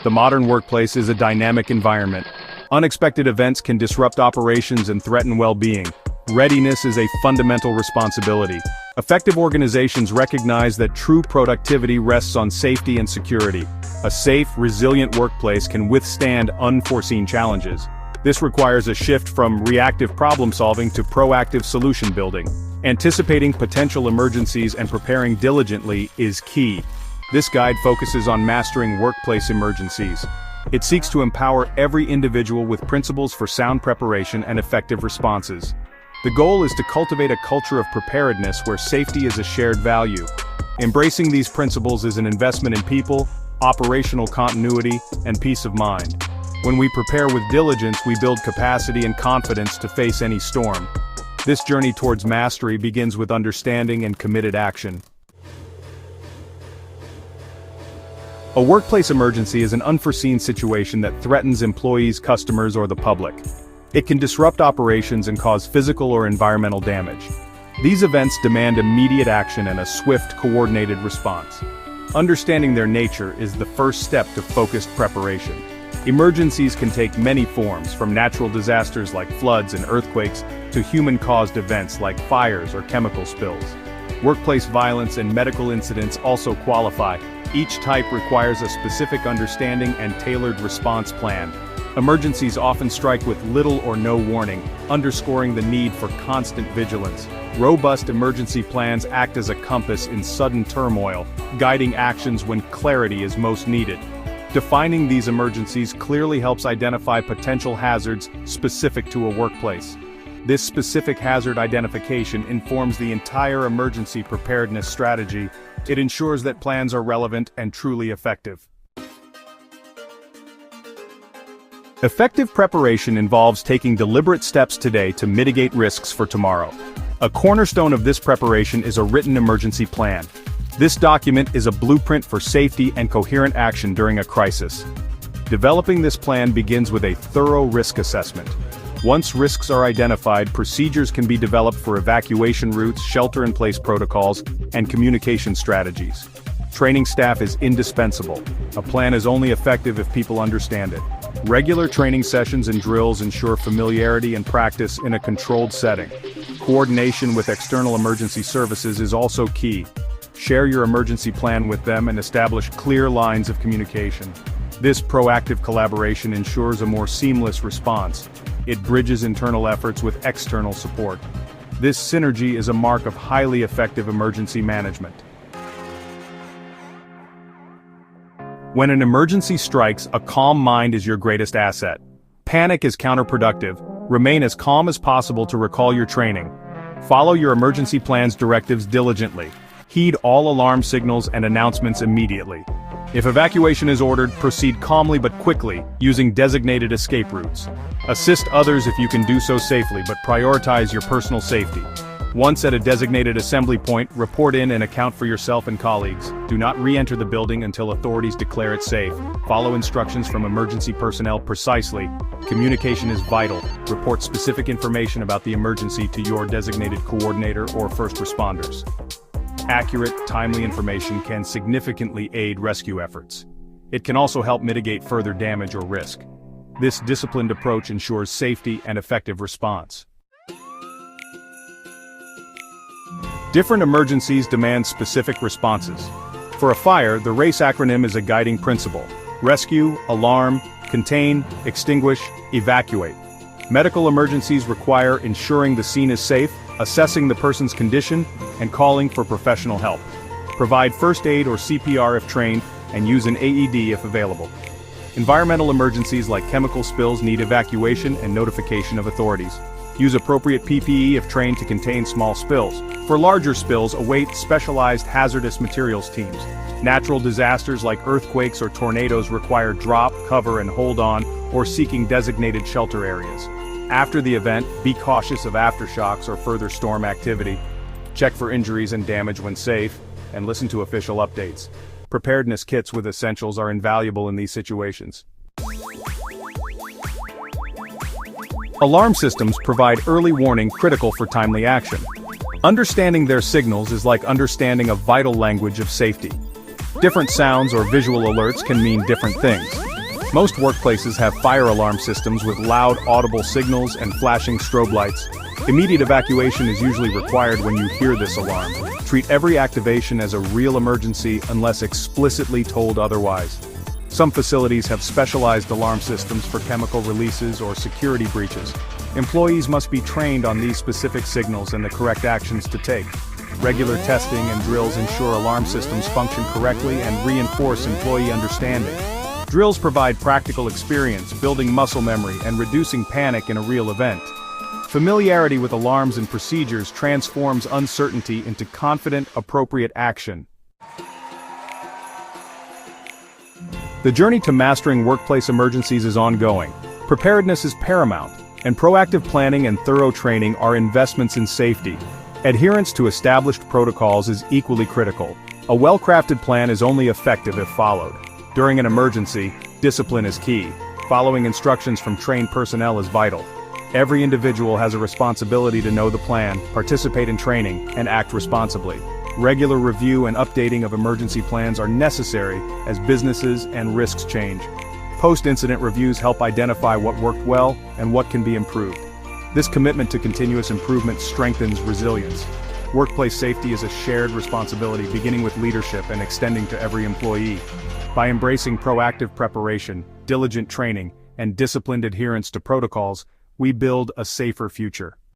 The modern workplace is a dynamic environment. Unexpected events can disrupt operations and threaten well-being. Readiness is a fundamental responsibility. Effective organizations recognize that true productivity rests on safety and security. A safe, resilient workplace can withstand unforeseen challenges. This requires a shift from reactive problem-solving to proactive solution-building. Anticipating potential emergencies and preparing diligently is key. This guide focuses on mastering workplace emergencies. It seeks to empower every individual with principles for sound preparation and effective responses. The goal is to cultivate a culture of preparedness where safety is a shared value. Embracing these principles is an investment in people, operational continuity, and peace of mind. When we prepare with diligence, we build capacity and confidence to face any storm. This journey towards mastery begins with understanding and committed action. A workplace emergency is an unforeseen situation that threatens employees, customers, or the public. It can disrupt operations and cause physical or environmental damage. These events demand immediate action and a swift, coordinated response. Understanding their nature is the first step to focused preparation. Emergencies can take many forms, from natural disasters like floods and earthquakes to human-caused events like fires or chemical spills. Workplace violence and medical incidents also qualify. Each type requires a specific understanding and tailored response plan. Emergencies often strike with little or no warning, underscoring the need for constant vigilance. Robust emergency plans act as a compass in sudden turmoil, guiding actions when clarity is most needed. Defining these emergencies clearly helps identify potential hazards specific to a workplace. This specific hazard identification informs the entire emergency preparedness strategy. It ensures that plans are relevant and truly effective. Effective preparation involves taking deliberate steps today to mitigate risks for tomorrow. A cornerstone of this preparation is a written emergency plan. This document is a blueprint for safety and coherent action during a crisis. Developing this plan begins with a thorough risk assessment. Once risks are identified, procedures can be developed for evacuation routes, shelter-in-place protocols, and communication strategies. Training staff is indispensable. A plan is only effective if people understand it. Regular training sessions and drills ensure familiarity and practice in a controlled setting. Coordination with external emergency services is also key. Share your emergency plan with them and establish clear lines of communication. This proactive collaboration ensures a more seamless response. It bridges internal efforts with external support. This synergy is a mark of highly effective emergency management. When an emergency strikes, a calm mind is your greatest asset. Panic is counterproductive. Remain as calm as possible to recall your training. Follow your emergency plan's directives diligently. Heed all alarm signals and announcements immediately. If evacuation is ordered, proceed calmly but quickly, using designated escape routes. Assist others if you can do so safely, but prioritize your personal safety. Once at a designated assembly point, report in and account for yourself and colleagues. Do not re-enter the building until authorities declare it safe. Follow instructions from emergency personnel precisely. Communication is vital. Report specific information about the emergency to your designated coordinator or first responders. Accurate, timely information can significantly aid rescue efforts. It can also help mitigate further damage or risk. This disciplined approach ensures safety and effective response. Different emergencies demand specific responses. For a fire, the RACE acronym is a guiding principle. Rescue, alarm, contain, extinguish, evacuate. Medical emergencies require ensuring the scene is safe, assessing the person's condition, and calling for professional help. Provide first aid or CPR if trained, and use an AED if available. Environmental emergencies like chemical spills need evacuation and notification of authorities. Use appropriate PPE if trained to contain small spills. For larger spills, await specialized hazardous materials teams. Natural disasters like earthquakes or tornadoes require drop, cover, and hold on, or seeking designated shelter areas. After the event, be cautious of aftershocks or further storm activity. Check for injuries and damage when safe, and listen to official updates. Preparedness kits with essentials are invaluable in these situations. Alarm systems provide early warning critical for timely action. Understanding their signals is like understanding a vital language of safety. Different sounds or visual alerts can mean different things. Most workplaces have fire alarm systems with loud, audible signals and flashing strobe lights. Immediate evacuation is usually required when you hear this alarm. Treat every activation as a real emergency unless explicitly told otherwise. Some facilities have specialized alarm systems for chemical releases or security breaches. Employees must be trained on these specific signals and the correct actions to take. Regular testing and drills ensure alarm systems function correctly and reinforce employee understanding. Drills provide practical experience, building muscle memory and reducing panic in a real event. Familiarity with alarms and procedures transforms uncertainty into confident, appropriate action. The journey to mastering workplace emergencies is ongoing. Preparedness is paramount, and proactive planning and thorough training are investments in safety. Adherence to established protocols is equally critical. A well-crafted plan is only effective if followed. During an emergency, discipline is key. Following instructions from trained personnel is vital. Every individual has a responsibility to know the plan, participate in training, and act responsibly. Regular review and updating of emergency plans are necessary as businesses and risks change. Post-incident reviews help identify what worked well and what can be improved. This commitment to continuous improvement strengthens resilience. Workplace safety is a shared responsibility beginning with leadership and extending to every employee. By embracing proactive preparation, diligent training, and disciplined adherence to protocols, we build a safer future.